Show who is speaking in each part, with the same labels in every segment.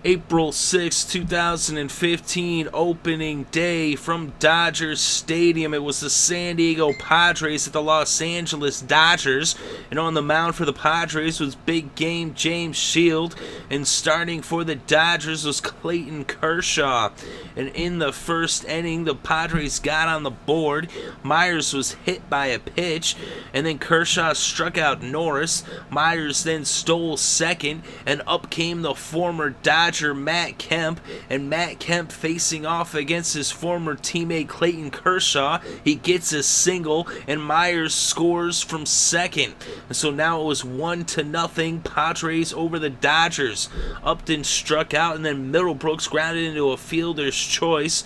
Speaker 1: April 6, 2015, opening day from Dodgers Stadium. It was the San Diego Padres at the Los Angeles Dodgers. And on the mound for the Padres was big game James Shield. And starting for the Dodgers was Clayton Kershaw. And in the first inning, the Padres got on the board. Myers was hit by a pitch. And then Kershaw struck out Norris. Myers then stole second. And up came the former Dodger Matt Kemp, and Matt Kemp facing off against his former teammate Clayton Kershaw. He gets a single, and Myers scores from second. And so now it was 1-0 Padres over the Dodgers. Upton struck out, and then Middlebrooks grounded into a fielder's choice.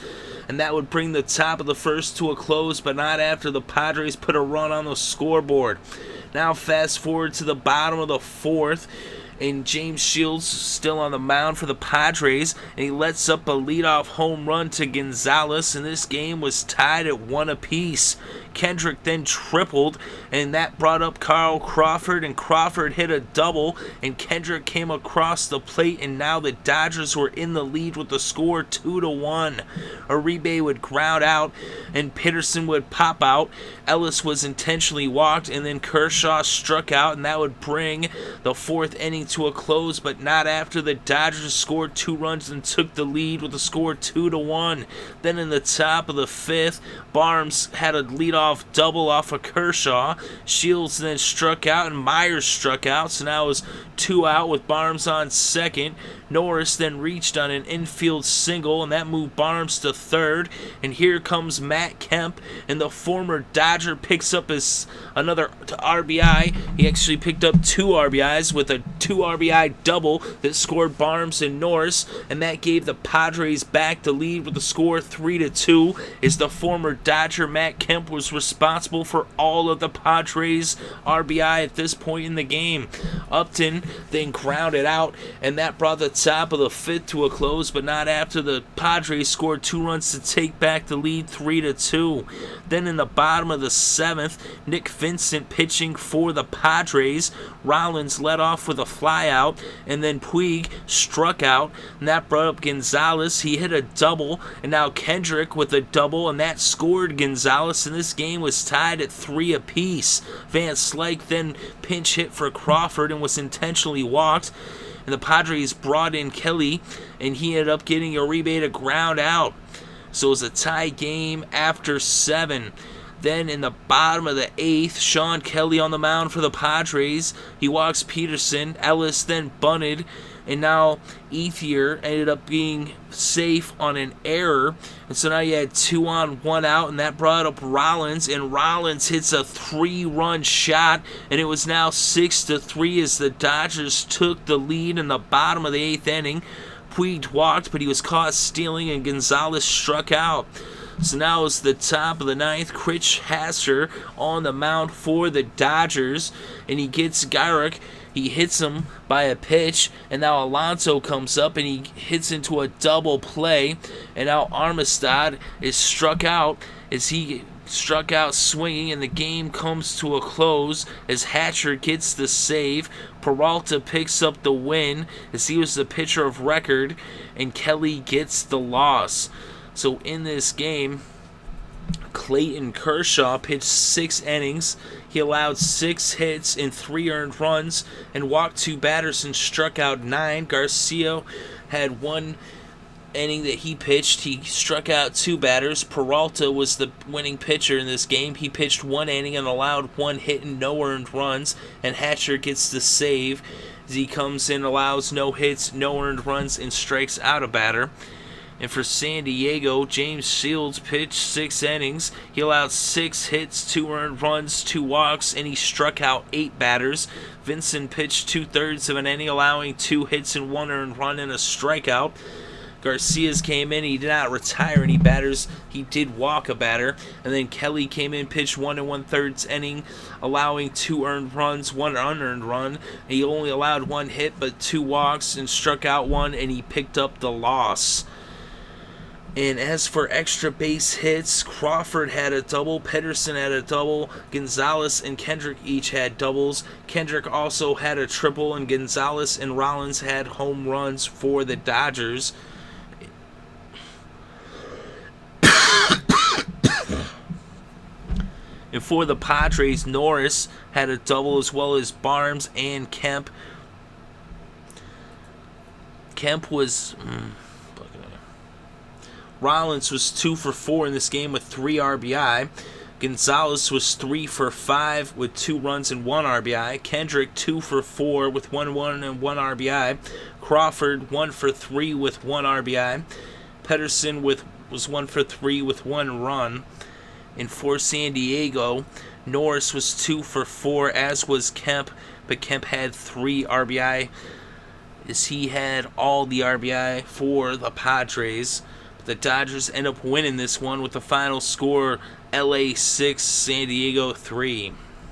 Speaker 1: And that would bring the top of the first to a close, but not after the Padres put a run on the scoreboard. Now fast forward to the bottom of the fourth, and James Shields still on the mound for the Padres, and he lets up a leadoff home run to Gonzalez, and this game was tied at 1 apiece. Kendrick then tripled, and that brought up Carl Crawford, and Crawford hit a double, and Kendrick came across the plate, and now the Dodgers were in the lead with the score 2-1. Uribe would ground out, and Peterson would pop out. Ellis was intentionally walked, and then Kershaw struck out, and that would bring the fourth inning to a close, but not after the Dodgers scored 2 runs and took the lead with the score 2-1. Then in the top of the fifth, Barnes had a leadoff double off of Kershaw. Shields then struck out, and Myers struck out, so now it was 2 out with Barnes on second. Norris then reached on an infield single, and that moved Barnes to third. And here comes Matt Kemp, and the former Dodger picks up his another RBI. He actually picked up 2 RBIs with a 2 RBI double that scored Barnes and Norris, and that gave the Padres back the lead with the score 3-2. As the former Dodger Matt Kemp was responsible for all of the Padres RBI at this point in the game. Upton then grounded out, and that brought the top of the fifth to a close, but not after the Padres scored 2 runs to take back the lead 3-2. Then in the bottom of the seventh, Nick Vincent pitching for the Padres. Rollins led off with a flyout, and then Puig struck out, and that brought up Gonzalez. He hit a double, and now Kendrick with a double, and that scored Gonzalez, and this game was tied at 3 apiece. Van Slyke then pinch hit for Crawford and was intentionally walked. And the Padres brought in Kelly, and he ended up getting Uribe to ground out. So it was a tie game after 7. Then in the bottom of the 8th, Sean Kelly on the mound for the Padres. He walks Peterson. Ellis then bunted, and now Ethier ended up being safe on an error. And so now you had 2 on, 1 out, and that brought up Rollins, and Rollins hits a 3-run shot, and it was now 6-3 as the Dodgers took the lead in the bottom of the 8th inning. Puig walked, but he was caught stealing, and Gonzalez struck out. So now it's the top of the 9th. Chris Hasser on the mound for the Dodgers, and he gets Garrick. He hits him by a pitch, and now Alonso comes up, and he hits into a double play, and now Armistad is struck out as he struck out swinging, and the game comes to a close as Hatcher gets the save. Peralta picks up the win as he was the pitcher of record, and Kelly gets the loss. So in this game, Clayton Kershaw pitched 6 innings. He allowed 6 hits and 3 earned runs and walked 2 batters and struck out 9. Garcia had 1 inning that he pitched. He struck out 2 batters. Peralta was the winning pitcher in this game. He pitched 1 inning and allowed 1 hit and no earned runs. And Hatcher gets the save as he comes in, allows no hits, no earned runs, and strikes out a batter. And for San Diego, James Shields pitched 6 innings. He allowed 6 hits, 2 earned runs, 2 walks, and he struck out 8 batters. Vincent pitched 2/3 of an inning, allowing 2 hits and 1 earned run and a strikeout. Garcia's came in. He did not retire any batters. He did walk a batter. And then Kelly came in, pitched 1 1/3 inning, allowing 2 earned runs, 1 unearned run. He only allowed 1 hit, but 2 walks and struck out 1, and he picked up the loss. And as for extra base hits, Crawford had a double, Pederson had a double, Gonzalez and Kendrick each had doubles. Kendrick also had a triple, and Gonzalez and Rollins had home runs for the Dodgers. And for the Padres, Norris had a double as well as Barnes and Kemp. Kemp was... Rollins was 2 for 4 in this game with 3 RBI. Gonzalez was 3 for 5 with 2 runs and 1 RBI. Kendrick 2 for 4 with 1 and 1 RBI. Crawford 1 for 3 with 1 RBI. Pederson was 1 for 3 with 1 run. And for San Diego, Norris was 2 for 4, as was Kemp, but Kemp had 3 RBI, as he had all the RBI for the Padres. The Dodgers end up winning this one with the final score LA 6, San Diego 3.